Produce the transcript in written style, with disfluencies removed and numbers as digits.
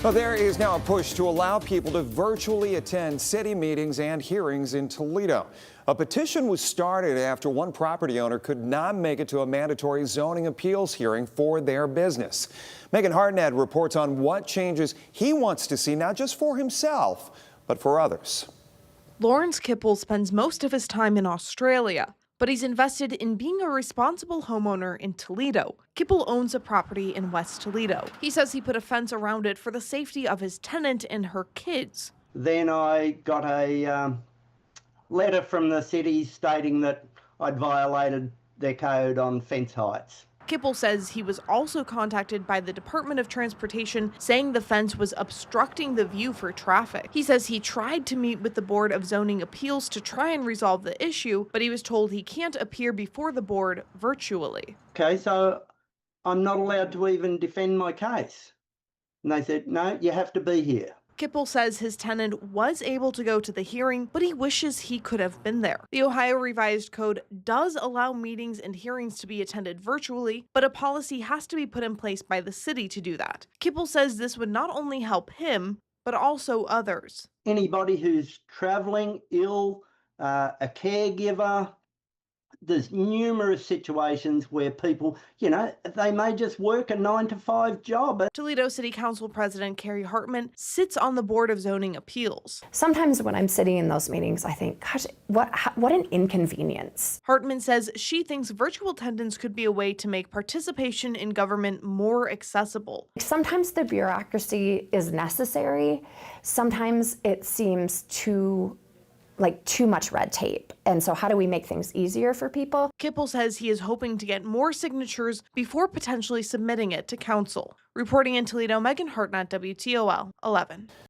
Well, there is now a push to allow people to virtually attend city meetings and hearings in Toledo. A petition was started after one property owner could not make it to a mandatory zoning appeals hearing for their business. Megan Hartnett reports on what changes he wants to see, not just for himself, but for others. Lawrence Kipple spends most of his time in Australia, but he's invested in being a responsible homeowner in Toledo. Kipple owns a property in West Toledo. He says he put a fence around it for the safety of his tenant and her kids. Then I got a letter from the city stating that I'd violated their code on fence heights. Kipple says he was also contacted by the Department of Transportation saying the fence was obstructing the view for traffic. He says he tried to meet with the Board of Zoning Appeals to try and resolve the issue, but he was told he can't appear before the board virtually. Okay, so I'm not allowed to even defend my case. And they said, no, you have to be here. Kipple says his tenant was able to go to the hearing, but he wishes he could have been there. The Ohio Revised Code does allow meetings and hearings to be attended virtually, but a policy has to be put in place by the city to do that. Kipple says this would not only help him, but also others. Anybody who's traveling, ill, a caregiver, there's numerous situations where people, they may just work a 9-to-5 job. Toledo City Council President Carrie Hartman sits on the Board of Zoning Appeals. Sometimes when I'm sitting in those meetings, I think, gosh, what an inconvenience. Hartman says she thinks virtual attendance could be a way to make participation in government more accessible. Sometimes the bureaucracy is necessary. Sometimes it seems too much red tape. And so how do we make things easier for people? Kipple says he is hoping to get more signatures before potentially submitting it to council. Reporting in Toledo, Megan Hartnett, WTOL 11.